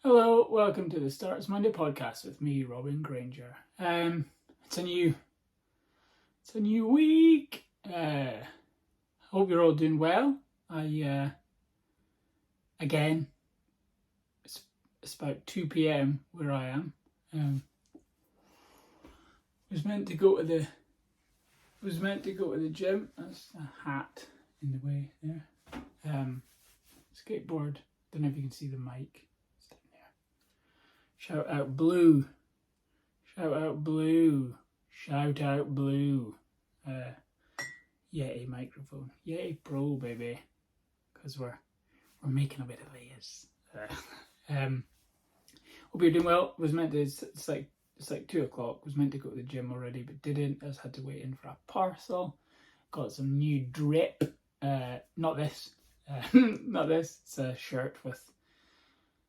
Hello, welcome to the Starts Monday podcast with me, Robin Grainger. It's a new week. Hope you're all doing well. Again, it's about 2 p.m. where I am. Was meant to go to the gym. That's a hat in the way there. Skateboard. Don't know if you can see the mic. Shout out Blue. Yeti microphone. Yeti Pro, baby. Because we're making a bit of this. Hope you're doing well. Was meant to, it's like 2 o'clock. Was meant to go to the gym already, but didn't. I just had to wait in for a parcel. Got some new drip. Not this. Not this. It's a shirt with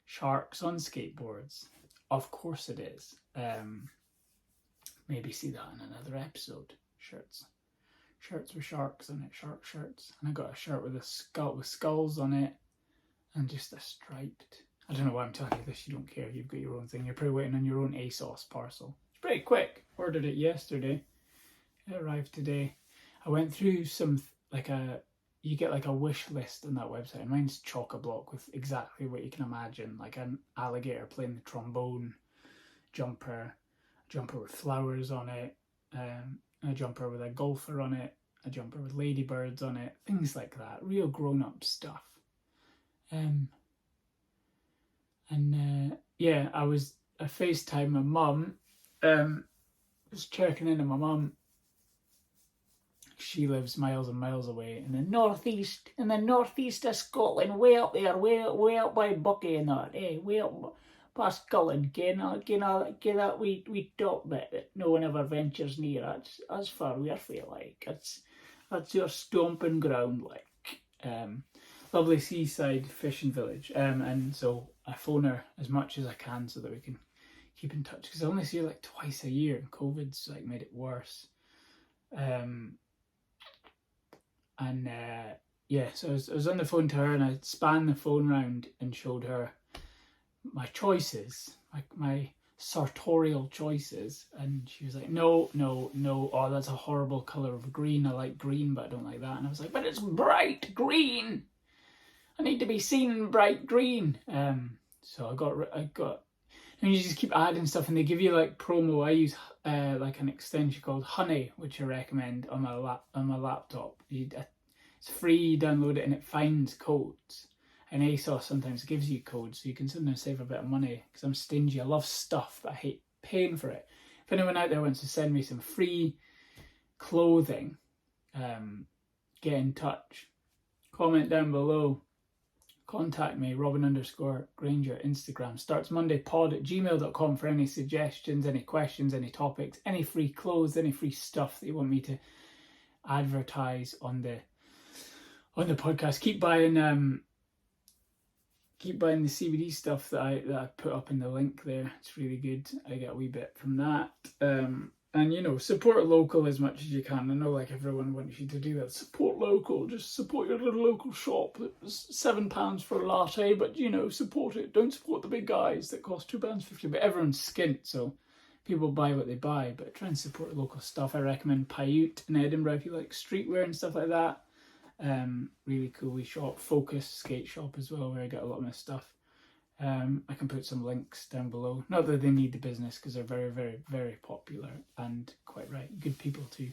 sharks on skateboards. Of course it is. Maybe see that in another episode. Shirts with sharks on it, shark shirts. And I got a shirt with skulls on it, and just a striped. I don't know why I'm telling you this. You don't care. You've got your own thing. You're probably waiting on your own ASOS parcel. It's pretty quick. Ordered it yesterday. It arrived today. I went through you get like a wish list on that website. And mine's chock-a-block with exactly what you can imagine, like an alligator playing the trombone, jumper with flowers on it, a jumper with a golfer on it, a jumper with ladybirds on it, things like that. Real grown-up stuff. I FaceTimed my mum. Was checking in on my mum. She lives miles and miles away in the northeast of Scotland, way up there, way up by Buckie and that, way up past Cullen, get that wee top bit that no one ever ventures near. That's far away, I feel like. That's your stomping ground, like. Lovely seaside fishing village. And so I phone her as much as I can so that we can keep in touch, because I only see her like twice a year, and COVID's like made it worse. So I was on the phone to her, and I spanned the phone round and showed her my choices, my sartorial choices, and she was like, no, oh, that's a horrible colour of green. I like green, but I don't like that. And I was like, but it's bright green. I need to be seen in bright green. So I got, and you just keep adding stuff, and they give you like promo. I use like an extension called Honey, which I recommend on my laptop. It's free, you download it, and it finds codes. And ASOS sometimes gives you codes, so you can sometimes save a bit of money, because I'm stingy. I love stuff, but I hate paying for it. If anyone out there wants to send me some free clothing, get in touch. Comment down below. Contact me, Robin_Grainger, Instagram, startsmondaypod@gmail.com for any suggestions, any questions, any topics, any free clothes, any free stuff that you want me to advertise on the podcast. Keep buying the CBD stuff that I put up in the link there. It's really good. I get a wee bit from that. And support local as much as you can. I know like everyone wants you to do that. Support local. Just support your little local shop. It was £7 for a latte, but support it. Don't support the big guys that cost £2.50. But everyone's skint, so people buy what they buy. But try and support local stuff. I recommend Paiute in Edinburgh if you like streetwear and stuff like that. Really cool wee shop. Focus skate shop as well, where I get a lot of my stuff. I can put some links down below. Not that they need the business, because they're very, very, very popular and quite right. Good people too.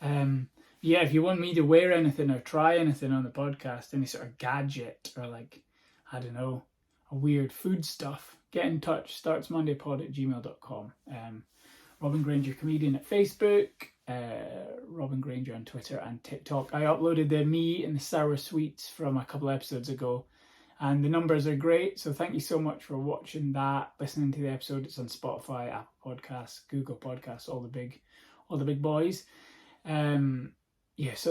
If you want me to wear anything or try anything on the podcast, any sort of gadget or like, I don't know, a weird food stuff, get in touch. startsmondaypod@gmail.com. Robin Grainger Comedian at Facebook. Robin Grainger on Twitter and TikTok. I uploaded the me and the sour sweets from a couple episodes ago, and the numbers are great, so thank you so much for watching that, listening to the episode. It's on Spotify, Apple Podcasts, Google Podcasts, all the big boys. So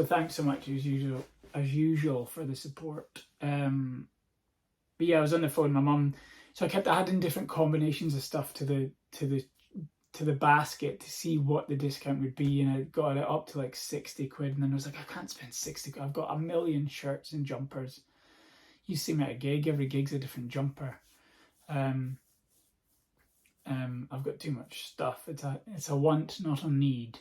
thanks so much as usual for the support. I was on the phone with my mum, so I kept adding different combinations of stuff to the basket to see what the discount would be, and I got it up to like 60 quid, and then I was like, I can't spend 60 quid. I've got a million shirts and jumpers. You see me at a gig, every gig's a different jumper. I've got too much stuff. It's a want, not a need.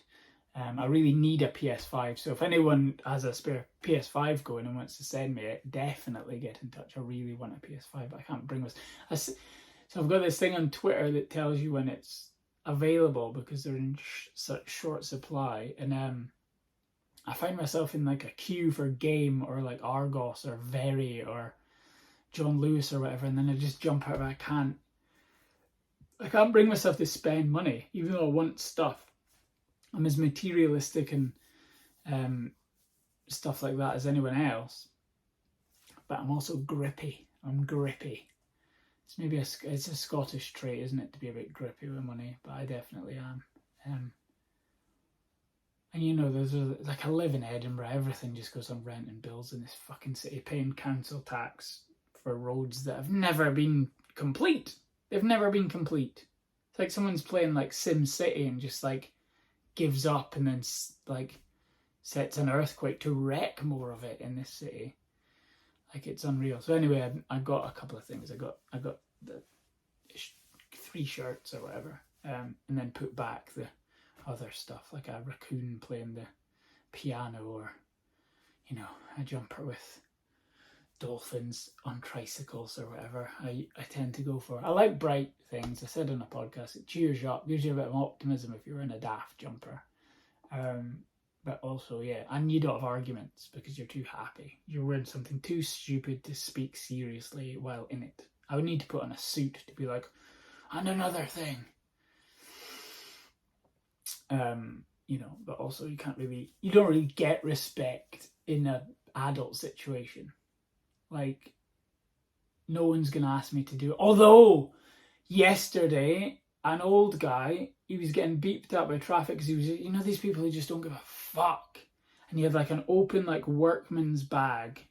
I really need a PS5. So if anyone has a spare PS5 going and wants to send me it, definitely get in touch. I really want a PS5, but I can't bring this. So I've got this thing on Twitter that tells you when it's available because they're in such short supply. And I find myself in like a queue for Game or like Argos or Very or John Lewis or whatever, and then I just jump out. I can't bring myself to spend money, even though I want stuff. I'm as materialistic and stuff like that as anyone else, but I'm also grippy. I'm grippy. It's maybe it's a Scottish trait, isn't it, to be a bit grippy with money? But I definitely am. And you know, there's like I live in Edinburgh. Everything just goes on rent and bills in this fucking city, paying council tax for roads that have never been complete. They've never been complete. It's like someone's playing like Sim City and just like gives up and then like sets an earthquake to wreck more of it in this city. Like, it's unreal. So anyway, I got a couple of things. I got the 3 shirts or whatever, and then put back the other stuff, like a raccoon playing the piano, or you know, a jumper with dolphins on tricycles or whatever. I tend to go for. I like bright things. I said on a podcast, it cheers you up, gives you a bit of optimism if you're in a daft jumper. But also, yeah, and you don't have arguments because you're too happy. You're wearing something too stupid to speak seriously while in it. I would need to put on a suit to be like, and another thing. You know, but also you don't really get respect in an adult situation. Like, no one's going to ask me to do it. Although, yesterday, an old guy, he was getting beeped at by traffic because he was, you know, these people who just don't give a fuck. And he had like an open, like, workman's bag,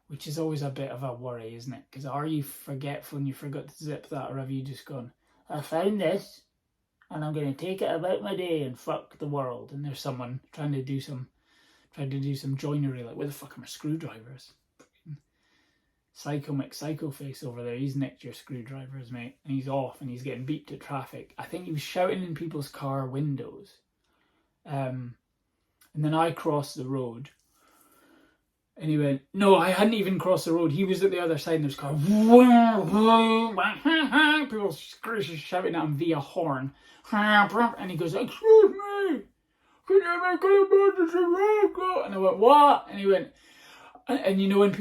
which is always a bit of a worry, isn't it? Because are you forgetful and you forgot to zip that, or have you just gone, I found this and I'm going to take it about my day and fuck the world. And there's someone trying to do some joinery, like, where the fuck are my screwdrivers? Psycho face over there, he's nicked your screwdrivers, mate, and he's off and he's getting beeped at traffic. I think he was shouting in people's car windows. And then I crossed the road and he went, no, I hadn't even crossed the road, he was at the other side and there's car, people shouting at him via horn, and he goes, excuse me, can you make an emergency vehicle? And I went, what? And he went, and you know, when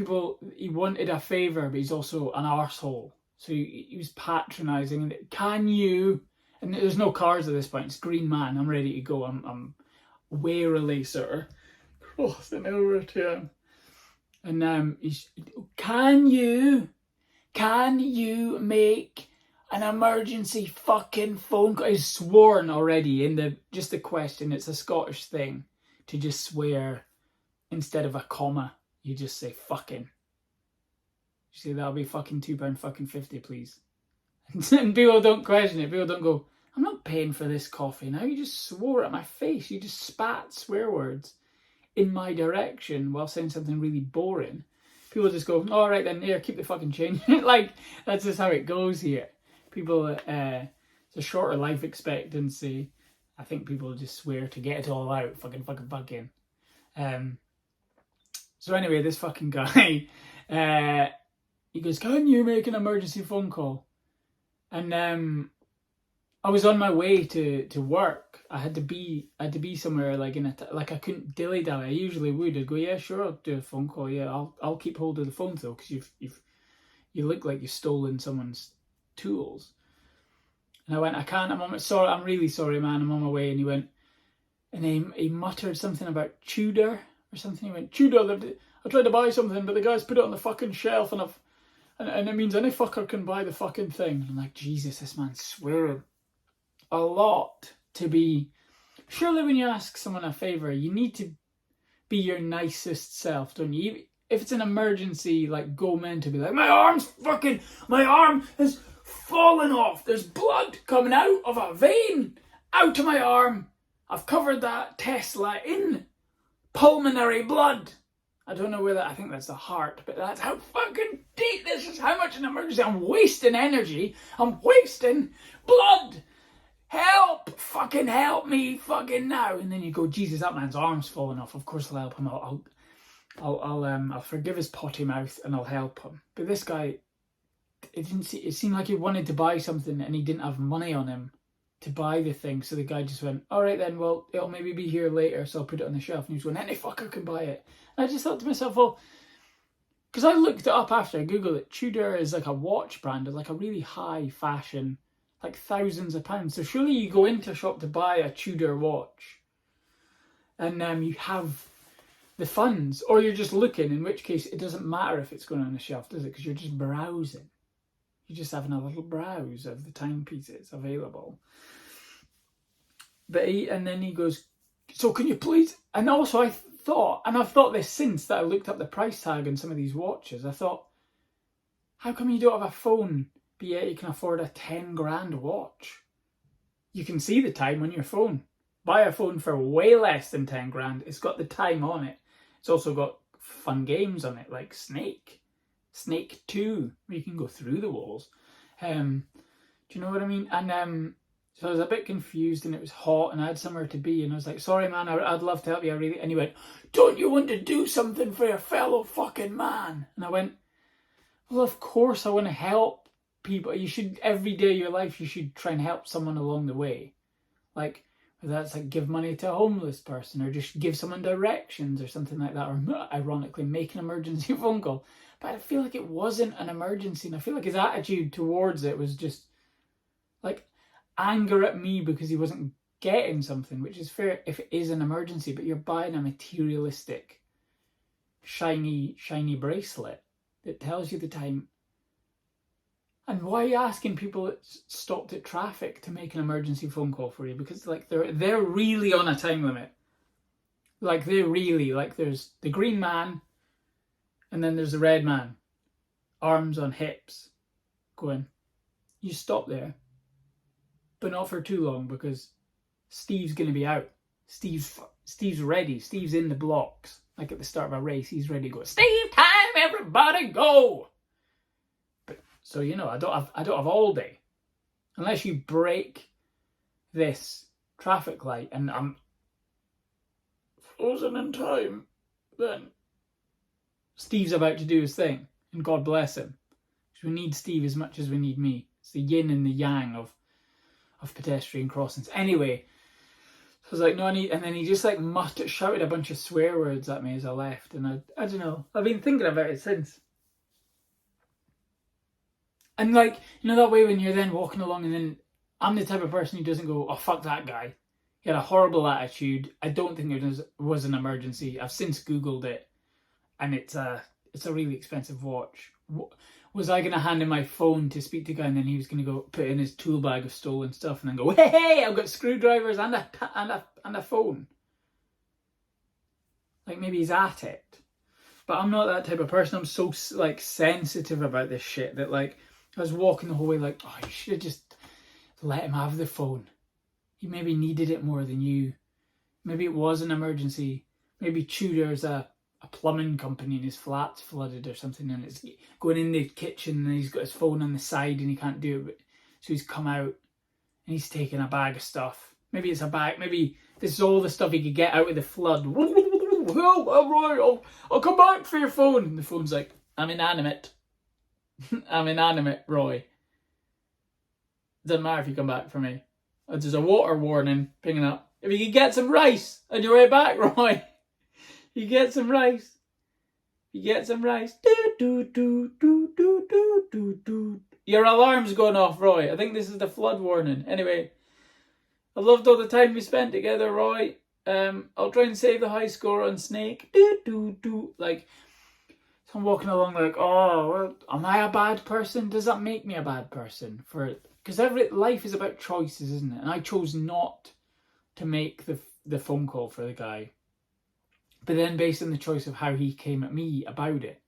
he wanted a favour, but he's also an arsehole. So he was patronising. Can you, and there's no cars at this point, it's Green Man, I'm ready to go. I'm warily sort of crossing over to him. And he's, can you make an emergency fucking phone call? He's sworn already in the question. It's a Scottish thing to just swear instead of a comma. You just say fucking. You say, that'll be fucking £2 fucking 50, please. And people don't question it. People don't go, I'm not paying for this coffee now. You just swore at my face. You just spat swear words in my direction while saying something really boring. People just go, all right then, here, keep the fucking change. Like, that's just how it goes here. People, it's a shorter life expectancy. I think people just swear to get it all out. Fucking. So anyway, this fucking guy, he goes, can you make an emergency phone call? And I was on my way to work. I had to be somewhere like I couldn't dilly dally. I usually would. I'd go, yeah, sure, I'll do a phone call. Yeah, I'll keep hold of the phone though, because you look like you've stolen someone's tools. And I went, I can't. I'm really sorry, man. I'm on my way. And he went, and he muttered something about Tudor or something. He went, Tudor. I tried to buy something, but the guy's put it on the fucking shelf, and it means any fucker can buy the fucking thing. I'm like, Jesus, this man's swearing a lot to be. Surely when you ask someone a favour, you need to be your nicest self, don't you? If it's an emergency, like, go mental, be like, my arm has fallen off. There's blood coming out of a vein out of my arm. I've covered that Tesla in pulmonary blood. I don't know where that, I think that's the heart, but that's how fucking deep, this is how much an emergency, I'm wasting energy, I'm wasting blood, help, fucking help me, fucking now. And then you go, Jesus, that man's arm's falling off, of course I'll help him, I'll forgive his potty mouth and I'll help him. But this guy, it seemed like he wanted to buy something and he didn't have money on him to buy the thing, so the guy just went, all right then, well, it'll maybe be here later, so I'll put it on the shelf. And he was going, any fucker can buy it. And I just thought to myself, well, because I looked it up after, I googled it, Tudor is like a watch brand, like a really high fashion, like thousands of pounds. So surely you go into a shop to buy a Tudor watch and you have the funds, or you're just looking, in which case it doesn't matter if it's going on the shelf, does it? Because you're just browsing. You're just having a little browse of the timepieces available. But and then he goes, so can you please? And also I thought, and I've thought this since that I looked up the price tag on some of these watches, I thought, how come you don't have a phone, but yet you can afford a 10 grand watch? You can see the time on your phone. Buy a phone for way less than 10 grand. It's got the time on it. It's also got fun games on it, like Snake 2, where you can go through the walls. Do you know what I mean? And so I was a bit confused, and it was hot, and I had somewhere to be, and I was like, sorry man, I'd love to help you, I really... And he went, don't you want to do something for your fellow fucking man? And I went, well, of course I want to help people. You should, every day of your life, you should try and help someone along the way. Like, whether that's like give money to a homeless person, or just give someone directions or something like that, or ironically make an emergency phone call. But I feel like it wasn't an emergency, and I feel like his attitude towards it was just like anger at me because he wasn't getting something, which is fair if it is an emergency, but you're buying a materialistic, shiny bracelet that tells you the time. And why are you asking people that stopped at traffic to make an emergency phone call for you? Because like they're really on a time limit. Like they're really, like there's the green man and then there's the red man, arms on hips, going, you stop there, but not for too long because Steve's going to be out. Steve's ready. Steve's in the blocks. Like at the start of a race, he's ready to go, Steve time, everybody go. So, you know, I don't have all day. Unless you break this traffic light and I'm frozen in time, then Steve's about to do his thing. And God bless him. Because we need Steve as much as we need me. It's the yin and the yang of pedestrian crossings. Anyway, so I was like, no, I need... And then he just like shouted a bunch of swear words at me as I left. And I don't know. I've been thinking about it since. And like, you know that way when you're then walking along and then I'm the type of person who doesn't go, oh, fuck that guy. He had a horrible attitude. I don't think it was an emergency. I've since Googled it and it's a really expensive watch. Was I going to hand him my phone to speak to a guy and then he was going to go put in his tool bag of stolen stuff and then go, hey, I've got screwdrivers and a phone. Like maybe he's at it. But I'm not that type of person. I'm so like sensitive about this shit that like, I was walking the whole way like, oh, you should have just let him have the phone. He maybe needed it more than you. Maybe it was an emergency. Maybe Tudor's a plumbing company and his flat's flooded or something and it's going in the kitchen and he's got his phone on the side and he can't do it. But, so he's come out and he's taken a bag of stuff. Maybe it's a bag. Maybe this is all the stuff he could get out of the flood. Oh, all right, I'll come back for your phone. And the phone's like, I'm inanimate. I'm inanimate, Roy. Doesn't matter if you come back for me. There's a water warning pinging up. If you could get some rice on your way back, Roy. You get some rice. You get some rice. Do, do, do, do, do, do, do. Your alarm's going off, Roy. I think this is the flood warning. Anyway, I loved all the time we spent together, Roy. I'll try and save the high score on Snake. Do, do, do. Like... So I'm walking along like, oh, well, am I a bad person? Does that make me a bad person? Because life is about choices, isn't it? And I chose not to make the phone call for the guy. But then based on the choice of how he came at me about it.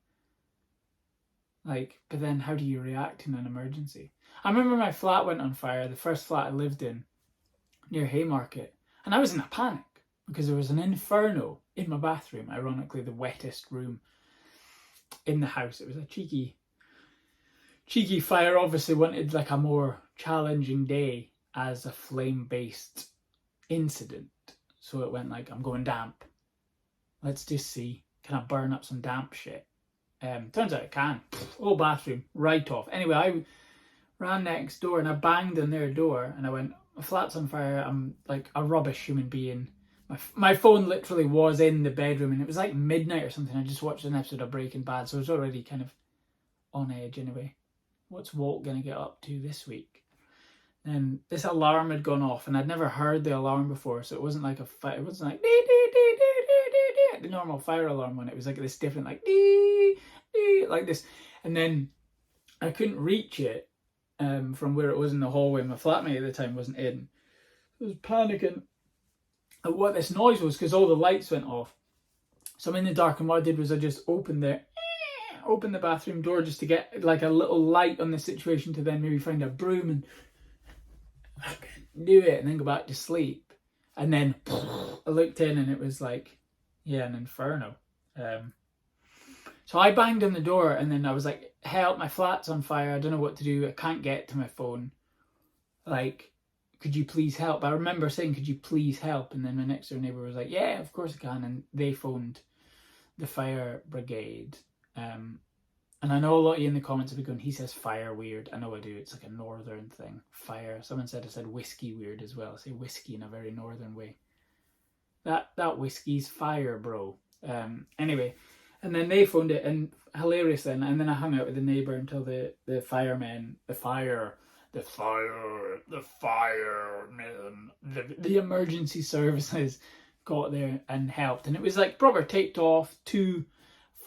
Like, but then how do you react in an emergency? I remember my flat went on fire, the first flat I lived in, near Haymarket. And I was in a panic. because there was an inferno in my bathroom, ironically the wettest room in the house. It was a cheeky fire. Obviously wanted like a more challenging day as a flame-based incident. So it went like, I'm going damp. Let's just see, can I burn up some damp shit? Turns out it can. Whole bathroom, right off. Anyway, I ran next door and I banged on their door and I went, my flat's on fire. I'm like a rubbish human being. My phone literally was in the bedroom and it was like midnight or something. I just watched an episode of Breaking Bad, so I was already kind of on edge anyway. What's Walt going to get up to this week? And this alarm had gone off and I'd never heard the alarm before, so it wasn't like it wasn't like the normal fire alarm one. It was like this different like like this. And then I couldn't reach it from where it was in the hallway. My flatmate at the time wasn't in. I was panicking at what this noise was because all the lights went off. So I'm in the dark, and what I did was I just opened the bathroom door just to get like a little light on the situation, to then maybe find a broom and do it and then go back to sleep. And then I looked in and it was like, yeah, an inferno. So I banged on the door and then I was like, help, my flat's on fire. I don't know what to do. I can't get to my phone. Like, could you please help? I remember saying, could you please help? And then my next door neighbour was like, yeah, of course I can. And they phoned the fire brigade. And I know a lot of you in the comments have been going, he says fire weird. I know I do. It's like a northern thing. Fire. Someone said I said whiskey weird as well. I say whiskey in a very northern way. That whiskey's fire, bro. Anyway, and then they phoned it, and hilarious then. And then I hung out with the neighbour until the emergency services got there and helped. And it was like proper taped off 2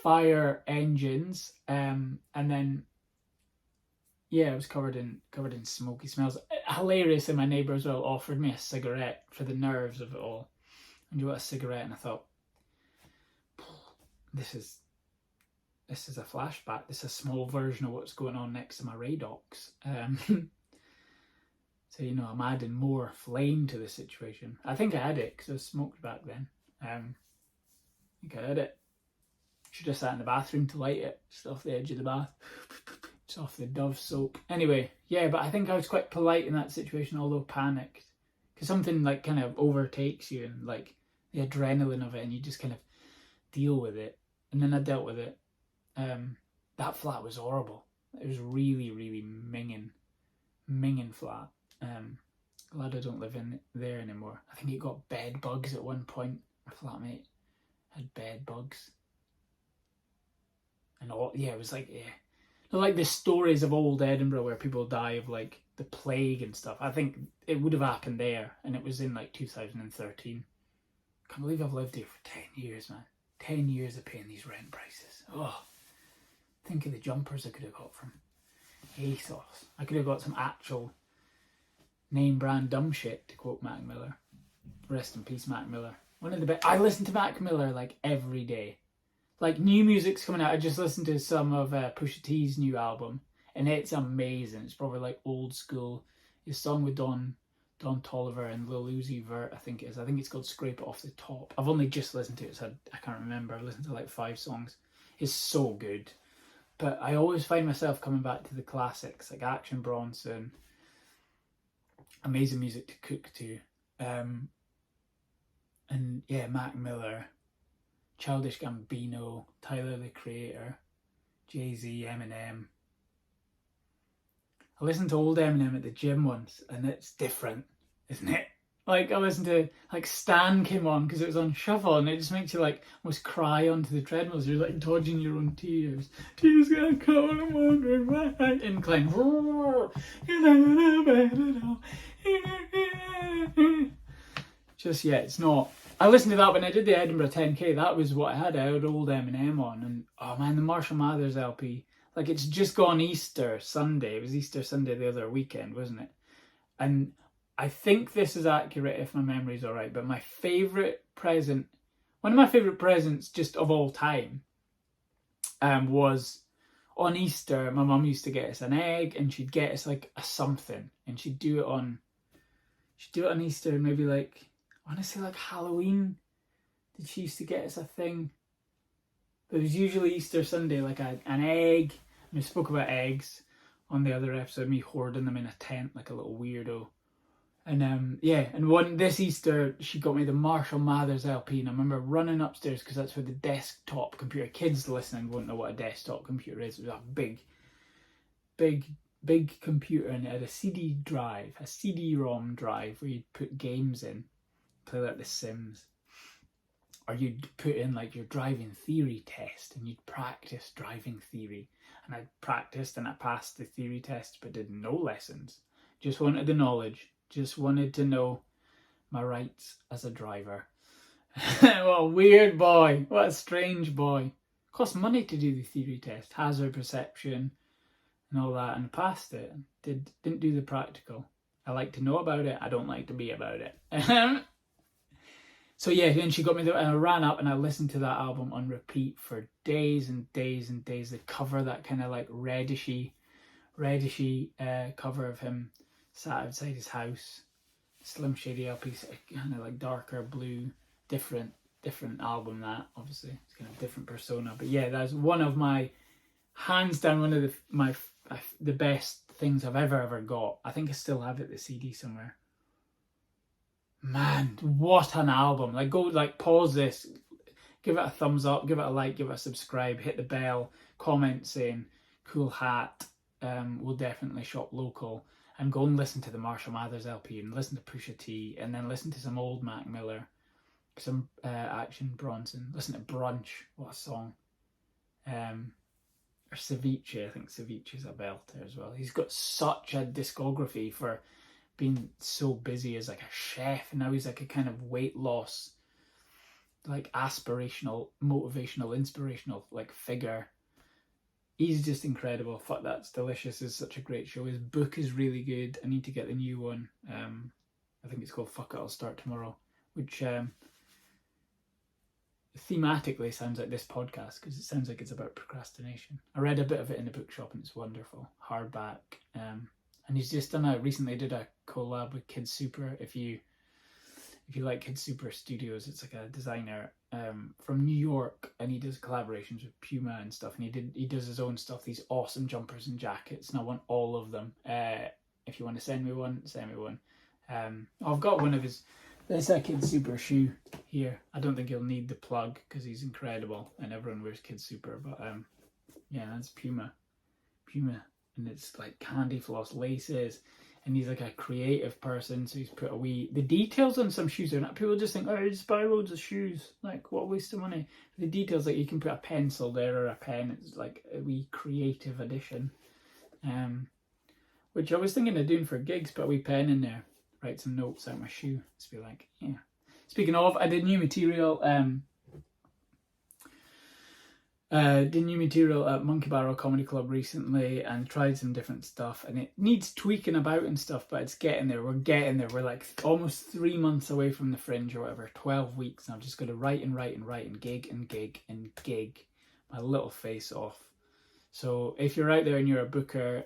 fire engines, and then yeah, it was covered in smoky smells. Hilarious. And my neighbour as well offered me a cigarette for the nerves of it all. And you got a cigarette, and I thought, this is a flashback. This is a small version of what's going on next to my Radox. So, you know, I'm adding more flame to the situation. I think I had it because I smoked back then. I think I had it. Should have sat in the bathroom to light it, just off the edge of the bath, just off the Dove soap. Anyway, yeah, but I think I was quite polite in that situation, although panicked. Because something like kind of overtakes you and like the adrenaline of it, and you just kind of deal with it. And then I dealt with it. That flat was horrible. It was really, really minging flat. Glad I don't live in there anymore. I think it got bed bugs at one point. My flatmate had bed bugs. And all, yeah, it was like, yeah. Like the stories of old Edinburgh where people die of like the plague and stuff. I think it would have happened there, and it was in like 2013. Can't believe I've lived here for 10 years, man. 10 years of paying these rent prices. Oh, think of the jumpers I could have got from ASOS. I could have got some actual name brand dumb shit, to quote Mac Miller. Rest in peace, Mac Miller. One of the best. I listen to Mac Miller like every day. Like new music's coming out. I just listened to some of Pusha T's new album, and it's amazing. It's probably like old school. His song with Don Toliver and Lil Uzi Vert, I think it is. I think it's called Scrape It Off the Top. I've only just listened to it, so I can't remember. I've listened to like 5 songs. It's so good. But I always find myself coming back to the classics, like Action Bronson. Amazing music to cook to. And yeah, Mac Miller, Childish Gambino, Tyler the Creator, Jay-Z, Eminem. I listened to old Eminem at the gym once, and it's different, isn't it? Like, I listened to, like, Stan came on because it was on shuffle, and it just makes you, like, almost cry onto the treadmills. You're, like, dodging your own tears. Tears gonna come, and I'm wondering why. Incline. Just, yeah, it's not. I listened to that when I did the Edinburgh 10K. That was what I had. I had old Eminem on, and, oh, man, the Marshall Mathers LP. Like, it's just gone Easter Sunday. It was Easter Sunday the other weekend, wasn't it? And I think this is accurate if my memory's all right, but my favourite present, one of my favourite presents just of all time, was on Easter. My mum used to get us an egg, and she'd get us like a something, and she'd do it on Easter, maybe like, I want to say like Halloween did she used to get us a thing? There was usually Easter Sunday, like an egg. And we spoke about eggs on the other episode, me hoarding them in a tent like a little weirdo. And and this Easter she got me the Marshall Mathers LP, and I remember running upstairs because that's where the desktop computer, kids listening won't know what a desktop computer is. It was a big computer, and it had a CD-ROM drive where you'd put games in, play like The Sims. Or you'd put in like your driving theory test and you'd practice driving theory. And I practiced and I passed the theory test but did no lessons. Just wanted the knowledge. Just wanted to know my rights as a driver. What a weird boy. What a strange boy. Cost money to do the theory test. Hazard perception and all that. And I passed it. Didn't do the practical. I like to know about it. I don't like to be about it. So yeah, then she got me there, and I ran up and I listened to that album on repeat for days and days and days. The cover, that kind of like redishy cover of him sat outside his house, Slim Shady LP, kind of like darker blue, different album. That obviously it's kind of different persona, but yeah, that's one of my, hands down, one of the best things I've ever got. I think I still have it, the CD somewhere. Man, what an album. Like, go, like, pause this, give it a thumbs up, give it a like, give it a subscribe, hit the bell, comment saying cool hat, we'll definitely shop local, and go and listen to the Marshall Mathers LP, and listen to Pusha T, and then listen to some old Mac Miller, some Action Bronson, listen to Brunch, what a song, or Ceviche. I think Ceviche's a belter as well. He's got such a discography for being so busy as like a chef, and now he's like a kind of weight loss, like aspirational, motivational, inspirational like figure. He's just incredible. Fuck That's Delicious is such a great show. His book is really good. I need to get the new one. I think it's called Fuck It, I'll Start Tomorrow, which thematically sounds like this podcast because it sounds like it's about procrastination. I read a bit of it in the bookshop and it's wonderful. Hardback. And he's just recently did a collab with Kid Super. If you like Kid Super Studios, it's like a designer from New York, and he does collaborations with Puma and stuff. And he does his own stuff, these awesome jumpers and jackets, and I want all of them. If you want to send me one, send me one. I've got one of his. There's a Kid Super shoe here. I don't think he'll need the plug because he's incredible and everyone wears Kid Super. But yeah, that's Puma. And it's like candy floss laces, and he's like a creative person, so he's put the details on some shoes are not, people just think, oh, just buy loads of shoes, like what a waste of money. The details, like you can put a pencil there or a pen, it's like a wee creative addition, which I was thinking of doing for gigs, put a wee pen in there, write some notes out my shoe, just be like, yeah. Speaking of, I did new material at Monkey Barrel Comedy Club recently and tried some different stuff, and it needs tweaking about and stuff, but it's getting there. We're getting there. We're like almost 3 months away from the Fringe or whatever, 12 weeks, and I'm just going to write and gig my little face off. So if you're out there and you're a booker,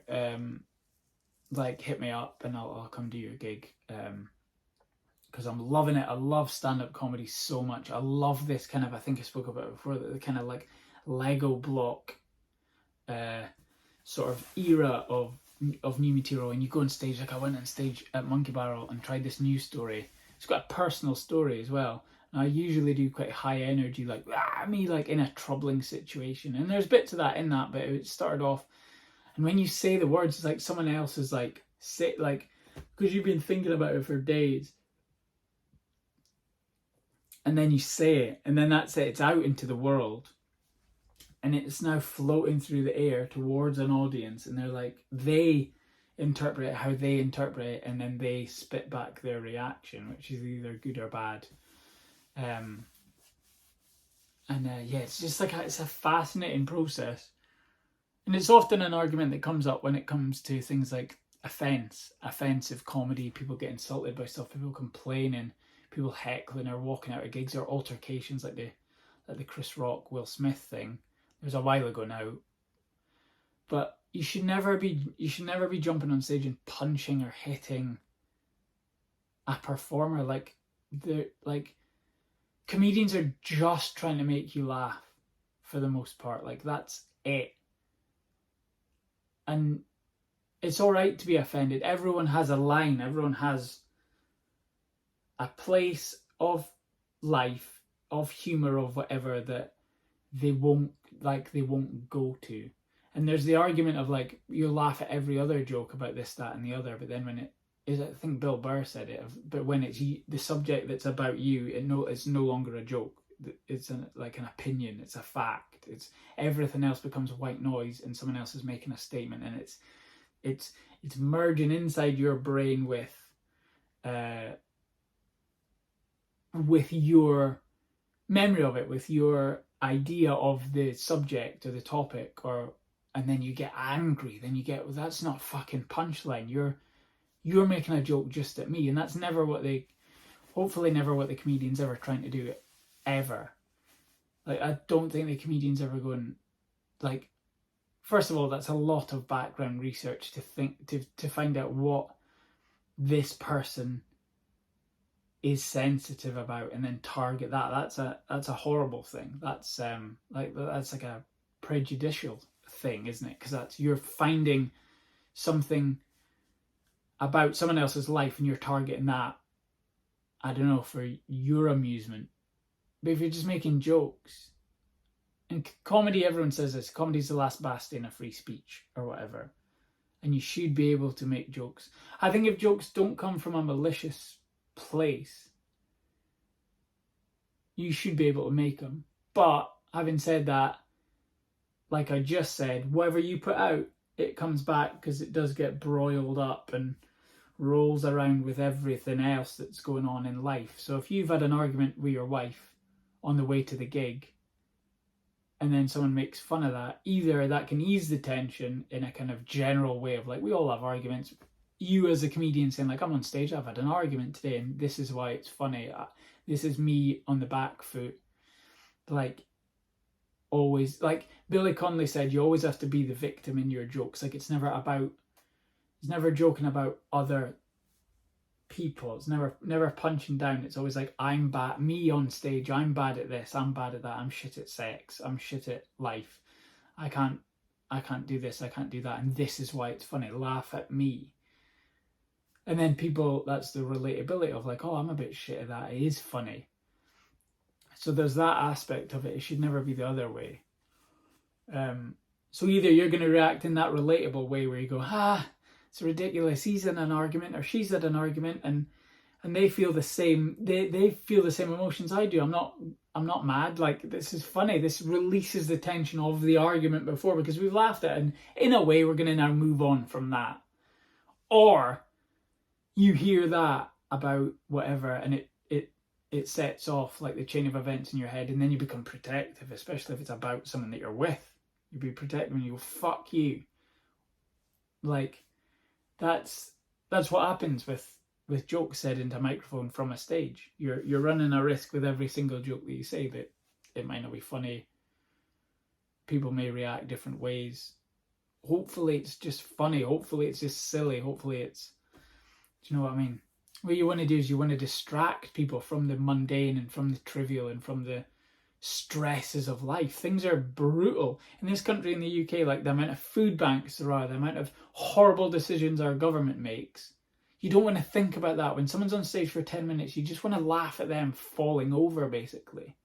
like hit me up and I'll come do your gig, because I'm loving it. I love stand-up comedy so much. I love this kind of, I think I spoke about it before, the kind of like Lego block sort of era of new material, and you go on stage. Like I went on stage at Monkey Barrel and tried this new story. It's got a personal story as well, and I usually do quite high energy, like me like in a troubling situation, and there's bits of that in that, but it started off, and when you say the words, it's like someone else is like say, like, because you've been thinking about it for days, and then you say it, and then that's it, it's out into the world. And it's now floating through the air towards an audience, and they're like, they interpret it how they interpret it, and then they spit back their reaction, which is either good or bad. Yeah, it's just like it's a fascinating process, and it's often an argument that comes up when it comes to things like offensive comedy. People get insulted by stuff, people complaining, people heckling or walking out of gigs, or altercations like the Chris Rock Will Smith thing. It was a while ago now, but you should never be jumping on stage and punching or hitting a performer. Like comedians are just trying to make you laugh for the most part. Like, that's it. And it's all right to be offended. Everyone has a line. Everyone has a place of life, of humor, of whatever, that they won't go to. And there's the argument of like, you laugh at every other joke about this, that, and the other, but then when it is, I think Bill Burr said it, but when it's the subject that's about you, it's no longer a joke. It's like an opinion. It's a fact. It's everything else becomes white noise, and someone else is making a statement, and it's merging inside your brain with your memory of it, with your idea of the subject or the topic, and then you get angry. Then you get, well, that's not fucking punchline. You're making a joke just at me, and that's hopefully never what the comedian's ever trying to do, ever. Like, I don't think the comedian's ever going, like, first of all, that's a lot of background research to find out what this person is sensitive about and then target that. That's a horrible thing. That's like a prejudicial thing, isn't it? Because you're finding something about someone else's life and you're targeting that, I don't know, for your amusement. But if you're just making jokes, and comedy, everyone says this, comedy's the last bastion of free speech or whatever, and you should be able to make jokes. I think if jokes don't come from a malicious place, you should be able to make them. But having said that, like I just said, whatever you put out, it comes back, because it does get broiled up and rolls around with everything else that's going on in life. So if you've had an argument with your wife on the way to the gig, and then someone makes fun of that, either that can ease the tension in a kind of general way of like, we all have arguments. You as a comedian saying like, I'm on stage, I've had an argument today, and this is why it's funny. This is me on the back foot. Like, always, like Billy Connolly said, you always have to be the victim in your jokes. Like, it's never joking about other people. It's never punching down. It's always like, I'm bad, me on stage, I'm bad at this, I'm bad at that, I'm shit at sex, I'm shit at life, I can't do this, I can't do that, and this is why it's funny, laugh at me. And then people, that's the relatability of like, oh, I'm a bit shit at that, it is funny. So there's that aspect of it. It should never be the other way. So either you're going to react in that relatable way where you go, it's ridiculous, he's in an argument or she's at an argument, and they feel the same, they feel the same emotions I do. I'm not mad, like, this is funny, this releases the tension of the argument before because we've laughed at it, and in a way we're going to now move on from that. Or you hear that about whatever, and it sets off like the chain of events in your head, and then you become protective, especially if it's about someone that you're with. You be protective and you go, fuck you. Like, that's what happens with jokes said into a microphone from a stage. You're running a risk with every single joke that you say that it might not be funny. People may react different ways. Hopefully it's just funny. Hopefully it's just silly. Hopefully it's, do you know what I mean? What you want to do is you want to distract people from the mundane and from the trivial and from the stresses of life. Things are brutal in this country, in the UK. Like, the amount of food banks there are, the amount of horrible decisions our government makes, you don't want to think about that. When someone's on stage for 10 minutes, you just want to laugh at them falling over, basically,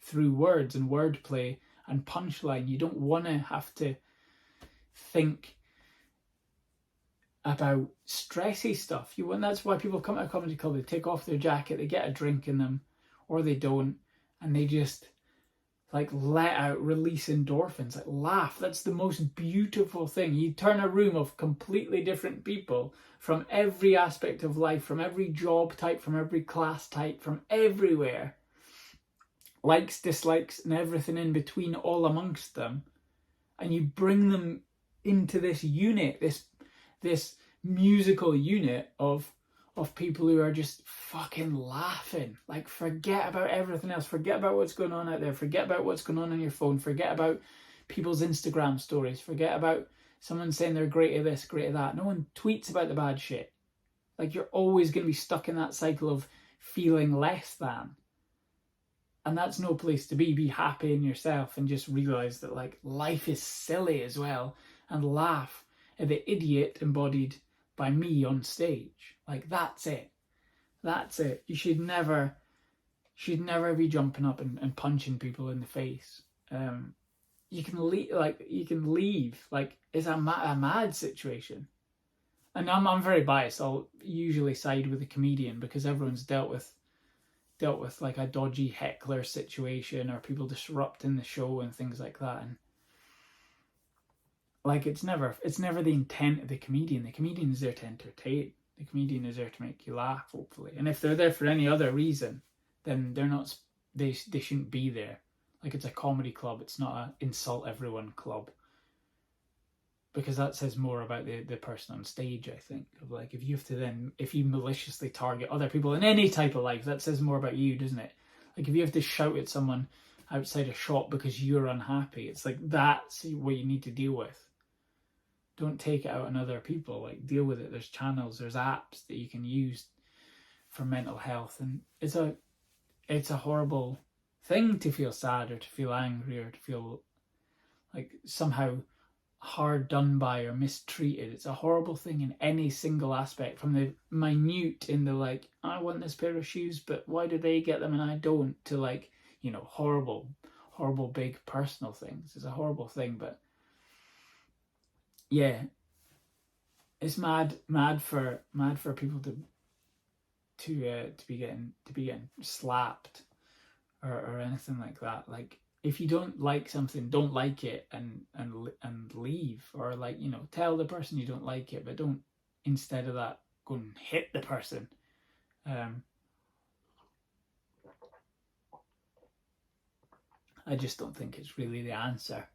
through words and wordplay and punchline. You don't want to have to think about stressy stuff. That's why people come to a comedy club, they take off their jacket, they get a drink in them, or they don't, and they just like let out, release endorphins, like laugh. That's the most beautiful thing. You turn a room of completely different people from every aspect of life, from every job type, from every class type, from everywhere, likes, dislikes, and everything in between, all amongst them, and you bring them into this unit, this musical unit of people who are just fucking laughing. Like, forget about everything else. Forget about what's going on out there. Forget about what's going on your phone. Forget about people's Instagram stories. Forget about someone saying they're great at this, great at that. No one tweets about the bad shit. Like, you're always going to be stuck in that cycle of feeling less than. And that's no place to be. Be happy in yourself and just realize that like life is silly as well, and laugh at the idiot embodied by me on stage. Like that's it. That's it. You should never be jumping up and punching people in the face. You can leave. Like it's a mad situation. And I'm very biased. I'll usually side with the comedian because everyone's dealt with like a dodgy heckler situation or people disrupting the show and things like that. And like it's never the intent of the comedian. The comedian is there to entertain. The comedian is there to make you laugh, hopefully. And if they're there for any other reason, then they're not. They shouldn't be there. Like it's a comedy club. It's not a insult everyone club. Because that says more about the person on stage, I think. Of like if you maliciously target other people in any type of life, that says more about you, doesn't it? Like if you have to shout at someone outside a shop because you're unhappy, it's like that's what you need to deal with. Don't take it out on other people. Like deal with it. There's channels, there's apps that you can use for mental health, and it's a horrible thing to feel sad or to feel angry or to feel like somehow hard done by or mistreated. It's a horrible thing in any single aspect, from the minute in the like, I want this pair of shoes, but why do they get them and I don't, to like, you know, horrible big personal things. It's a horrible thing, but yeah, it's mad for people to be getting slapped or anything like that. Like if you don't like something, don't like it and leave, or like, you know, tell the person you don't like it, but don't instead of that go and hit the person. I just don't think it's really the answer.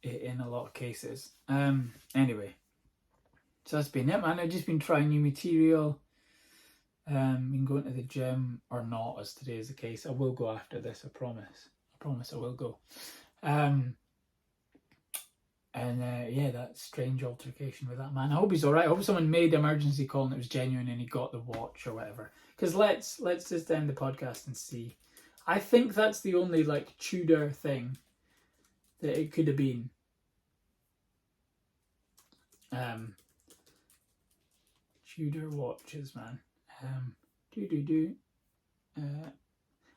In a lot of cases. Anyway, so that's been it, man. I've just been trying new material. Been going to the gym, or not, as today is the case. I will go after this, I promise. I will go. Yeah, that strange altercation with that man. I hope he's alright. I hope someone made the emergency call and it was genuine and he got the watch or whatever. Because let's just end the podcast and see. I think that's the only like Tudor thing that it could have been. Tudor watches, man.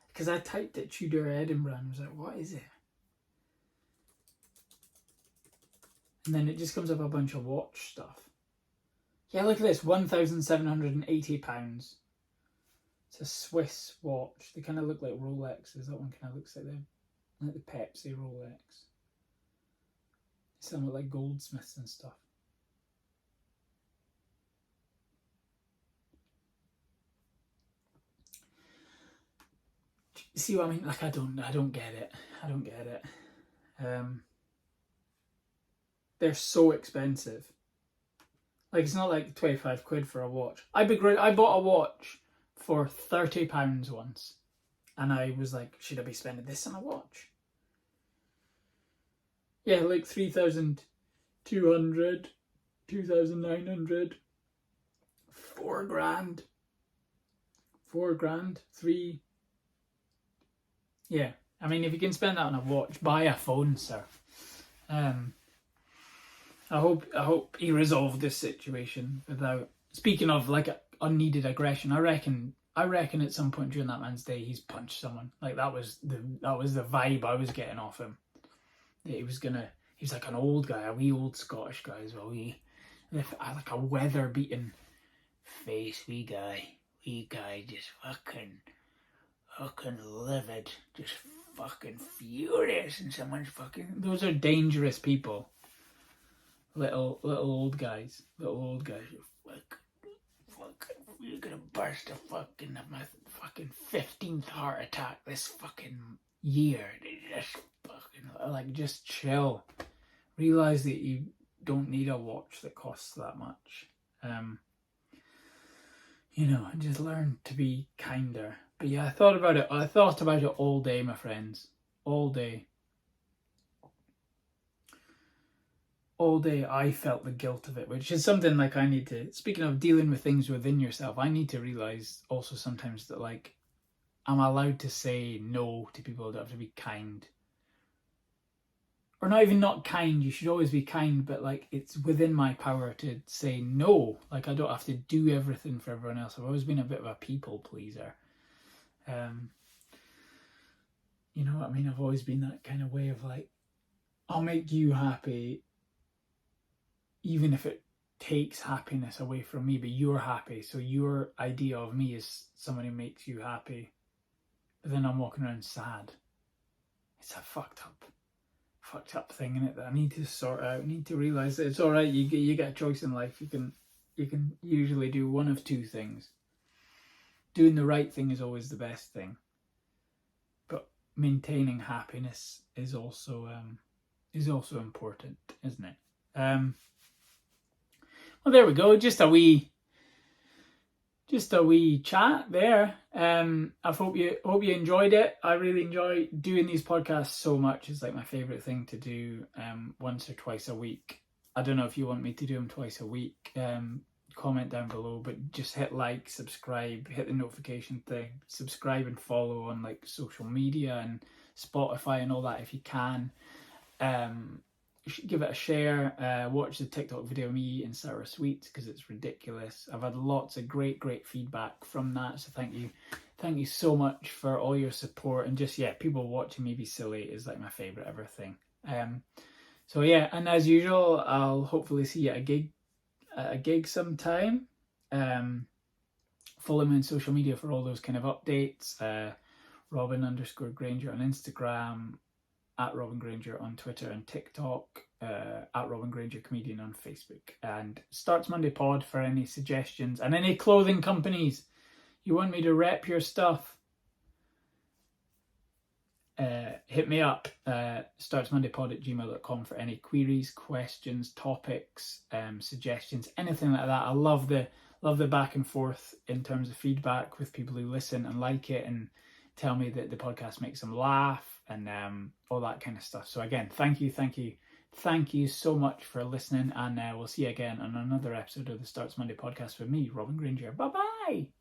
Because I typed it Tudor Edinburgh and I was like, what is it? And then it just comes up a bunch of watch stuff. Yeah, look at this, £1,780. It's a Swiss watch. They kind of look like Rolexes. That one kind of looks like the Pepsi Rolex. They sound like goldsmiths and stuff. See what I mean? Like I don't get it. They're so expensive. Like it's not like 25 quid for a watch. I bought a watch for £30 once, and I was like, should I be spending this on a watch? Yeah, like 3,200, 2,900, £4,000, £4,000, Yeah, I mean, if you can spend that on a watch, buy a phone, sir. I hope he resolved this situation without. Speaking of like unneeded aggression, I reckon at some point during that man's day he's punched someone. Like that was the vibe I was getting off him. That he was like an old guy, a wee old Scottish guy as well. Like a weather beaten face, wee guy, just fucking livid, just fucking furious, and someone's fucking. Those are dangerous people. Little old guys. You're gonna burst have my fucking 15th heart attack this fucking year. Just chill. Realize that you don't need a watch that costs that much. Just learn to be kinder. But yeah, I thought about it all day, my friends. All day I felt the guilt of it, which is something like I need to, speaking of dealing with things within yourself, I need to realise also sometimes that like I'm allowed to say no to people. I don't have to be kind. Or not even not kind, you should always be kind, but like it's within my power to say no. Like I don't have to do everything for everyone else. I've always been a bit of a people pleaser. You know what I mean? I've always been that kind of way of like, I'll make you happy, even if it takes happiness away from me, but you're happy. So your idea of me is someone who makes you happy. But then I'm walking around sad. It's a fucked up thing in it that I need to sort out. I need to realize that it's all right. You get a choice in life. You can usually do one of two things. Doing the right thing is always the best thing, but maintaining happiness is also important, isn't it? Well, there we go. Just a wee chat there. I hope you enjoyed it. I really enjoy doing these podcasts so much. It's like my favorite thing to do, once or twice a week. I don't know if you want me to do them twice a week. Comment down below, but just hit like, subscribe, hit the notification thing, subscribe and follow on like social media and Spotify and all that if you can. Give it a share. Watch the TikTok video of me eating sour sweets because it's ridiculous. I've had lots of great feedback from that, so thank you so much for all your support. And just people watching me be silly is like my favorite ever thing. So yeah, and as usual, I'll hopefully see you at a gig sometime. Follow me on social media for all those kind of updates. Robin_Grainger on Instagram, at Robin Grainger on Twitter and TikTok, at Robin Grainger Comedian on Facebook. And Starts Monday Pod for any suggestions. And any clothing companies you want me to rep your stuff, hit me up. startsmondaypod@gmail.com for any queries, questions, topics, suggestions, anything like that. I love the back and forth in terms of feedback with people who listen and like it and tell me that the podcast makes them laugh and all that kind of stuff. So again, thank you so much for listening, and we'll see you again on another episode of the Starts Monday podcast with me, Robin Grainger. Bye bye.